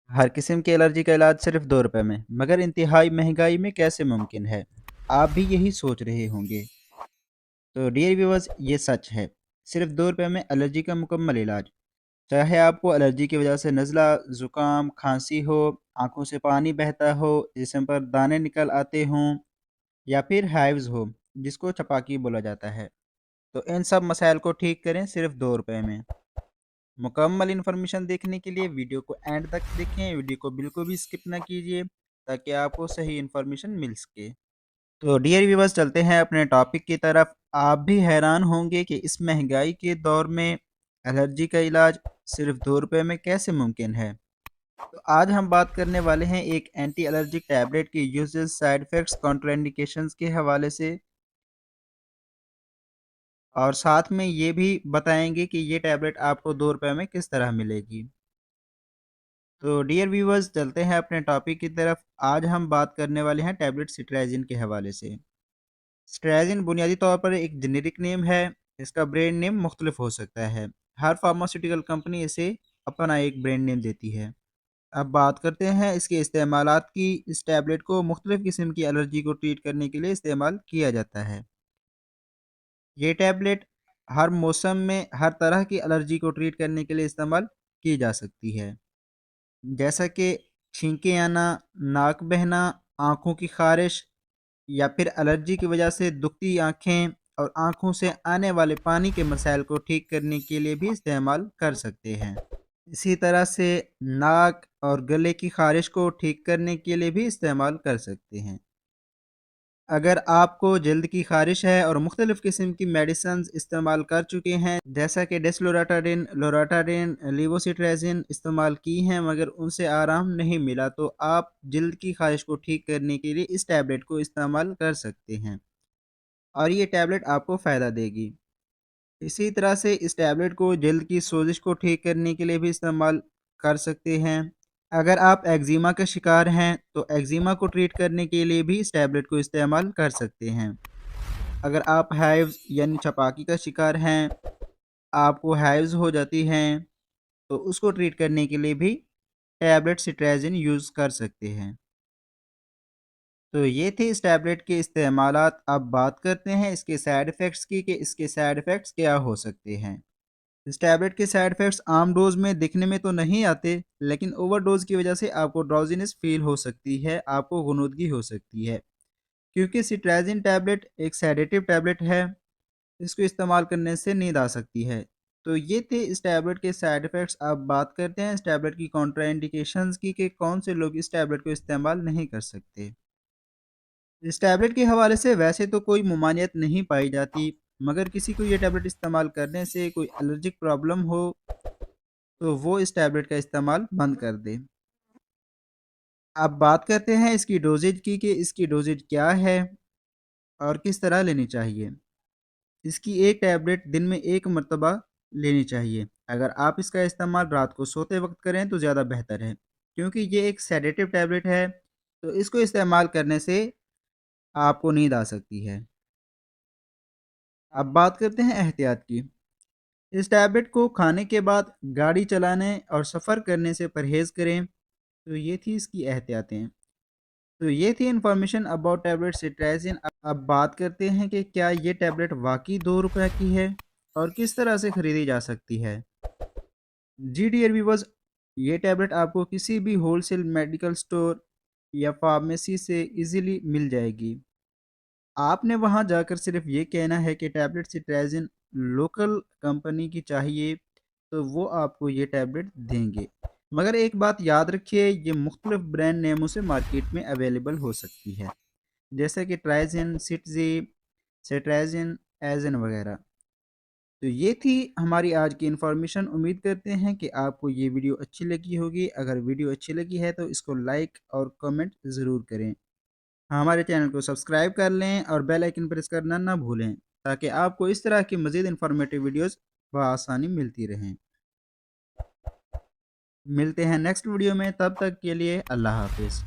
हर किस्म की एलर्जी का इलाज सिर्फ 2 रुपए में, मगर इंतहाई महंगाई में कैसे मुमकिन है? आप भी यही सोच रहे होंगे। तो डियर व्यूअर्स, ये सच है। सिर्फ 2 रुपए में एलर्जी का मुकम्मल इलाज। चाहे आपको एलर्जी की वजह से नज़ला, ज़ुकाम, खांसी हो, आंखों से पानी बहता हो, जिस्म पर दाने निकल आते हों या फिर हाइव्स हो, जिसको छपाकी बोला जाता है। तो इन सब मसाइल को ठीक करें सिर्फ 2 रुपए में। मुकम्मल इन्फॉर्मेशन देखने के लिए वीडियो को एंड तक देखें, वीडियो को बिल्कुल भी स्किप ना कीजिए ताकि आपको सही इन्फॉर्मेशन मिल सके। तो डियर व्यूवर्स, चलते हैं अपने टॉपिक की तरफ। आप भी हैरान होंगे कि इस महंगाई के दौर में एलर्जी का इलाज सिर्फ 2 रुपए में कैसे मुमकिन है। तो आज हम बात करने वाले हैं एक एंटी एलर्जिक टैबलेट के यूजेस, साइड इफ़ेक्ट्स, कॉन्ट्राइंडिकेशंस के हवाले से, और साथ में ये भी बताएंगे कि ये टैबलेट आपको 2 रुपए में किस तरह मिलेगी। तो डियर व्यूवर्स, चलते हैं अपने टॉपिक की तरफ। आज हम बात करने वाले हैं टैबलेट सिट्राजिन के हवाले से। सिट्राजिन बुनियादी तौर पर एक जेनेरिक नेम है। इसका ब्रांड नेम मुख्तलिफ हो सकता है। हर फार्मास्यूटिकल कंपनी इसे अपना एक ब्रांड नेम देती है। अब बात करते हैं इसके इस्तेमालात की। इस टैबलेट को मुख्तलिफ किस्म की एलर्जी को ट्रीट करने के लिए इस्तेमाल किया जाता है। ये टैबलेट हर मौसम में हर तरह की एलर्जी को ट्रीट करने के लिए इस्तेमाल की जा सकती है, जैसा कि छींकें आना, नाक बहना, आँखों की ख़ारिश या फिर एलर्जी की वजह से दुखती आँखें और आँखों से आने वाले पानी के मसाइल को ठीक करने के लिए भी इस्तेमाल कर सकते हैं। इसी तरह से नाक और गले की ख़ारिश को ठीक करने के लिए भी इस्तेमाल कर सकते हैं। अगर आपको जल्द की ख़ारिश है और मुख्तलिफ़ किस्म की मेडिसिन्स इस्तेमाल कर चुके हैं, जैसा कि डेस्लोराटाडिन, लोराटाडिन, लीवोसिट्राज़िन इस्तेमाल की हैं मगर उनसे आराम नहीं मिला, तो आप जल्द की ख़ारिश को ठीक करने के लिए इस टैबलेट को इस्तेमाल कर सकते हैं और ये टैबलेट आपको फ़ायदा देगी। इसी तरह से इस टैबलेट को जल्द की सोजिश को ठीक करने के लिए भी इस्तेमाल कर सकते हैं। अगर आप एक्जिमा का शिकार हैं, तो एक्जिमा को ट्रीट करने के लिए भी इस टैबलेट को इस्तेमाल कर सकते हैं। अगर आप हाइव्स यानी छपाकी का शिकार हैं, आपको हाइव्स हो जाती हैं, तो उसको ट्रीट करने के लिए भी टैबलेट सिट्राजिन यूज़ कर सकते हैं। तो ये थे इस टैबलेट के इस्तेमालात। अब बात करते हैं इसके साइड इफ़ेक्ट्स की कि इसके साइड इफ़ेक्ट्स क्या हो सकते हैं। इस टैबलेट के साइड इफ़ेक्ट्स आम डोज़ में दिखने में तो नहीं आते, लेकिन ओवरडोज़ की वजह से आपको ड्राउज़ीनेस फ़ील हो सकती है, आपको गुनूदगी हो सकती है। क्योंकि सिट्राजिन टैबलेट एक सेडेटिव टैबलेट है, इसको इस्तेमाल करने से नींद आ सकती है। तो ये थे इस टैबलेट के साइड इफ़ेक्ट्स। अब बात करते हैं इस टैबलेट की कॉन्ट्राइंडिकेशंस की कि कौन से लोग इस टैबलेट को इस्तेमाल नहीं कर सकते। इस टैबलेट के हवाले से वैसे तो कोई ममानियत नहीं पाई जाती, मगर किसी को ये टैबलेट इस्तेमाल करने से कोई एलर्जिक प्रॉब्लम हो, तो वो इस टैबलेट का इस्तेमाल बंद कर दे। अब बात करते हैं इसकी डोज़ेज की कि इसकी डोज़ेज क्या है और किस तरह लेनी चाहिए। इसकी एक टैबलेट दिन में 1 मर्तबा लेनी चाहिए। अगर आप इसका इस्तेमाल रात को सोते वक़्त करें तो ज़्यादा बेहतर है, क्योंकि ये एक सेडेटिव टैबलेट है, तो इसको इस्तेमाल करने से आपको नींद आ सकती है। अब बात करते हैं एहतियात की। इस टैबलेट को खाने के बाद गाड़ी चलाने और सफ़र करने से परहेज़ करें। तो ये थी इसकी एहतियातें। तो ये थी इन्फॉर्मेशन अबाउट टैबलेट सिट्राजिन। अब बात करते हैं कि क्या ये टैबलेट वाक़ई 2 रुपए की है और किस तरह से खरीदी जा सकती है। जी डियर व्यूअर्स, ये टैबलेट आपको किसी भी होलसेल मेडिकल स्टोर या फार्मेसी से इजीली मिल जाएगी। आपने वहां जाकर सिर्फ ये कहना है कि टैबलेट सिट्राजिन लोकल कंपनी की चाहिए, तो वो आपको ये टैबलेट देंगे। मगर एक बात याद रखिए, ये मुख्तलिफ ब्रांड नेमों से मार्केट में अवेलेबल हो सकती है, जैसे कि ट्राइजिन, सिटजी, सेट्राजिन, एजिन वगैरह। तो ये थी हमारी आज की इन्फॉर्मेशन। उम्मीद करते हैं कि आपको ये वीडियो अच्छी लगी होगी। अगर वीडियो अच्छी लगी है तो इसको लाइक और कमेंट ज़रूर करें। हमारे चैनल को सब्सक्राइब कर लें और बेल आइकन प्रेस करना ना भूलें, ताकि आपको इस तरह की मज़ीद इन्फॉर्मेटिव वीडियोस बआसानी मिलती रहें। मिलते हैं नेक्स्ट वीडियो में, तब तक के लिए अल्लाह हाफिज़।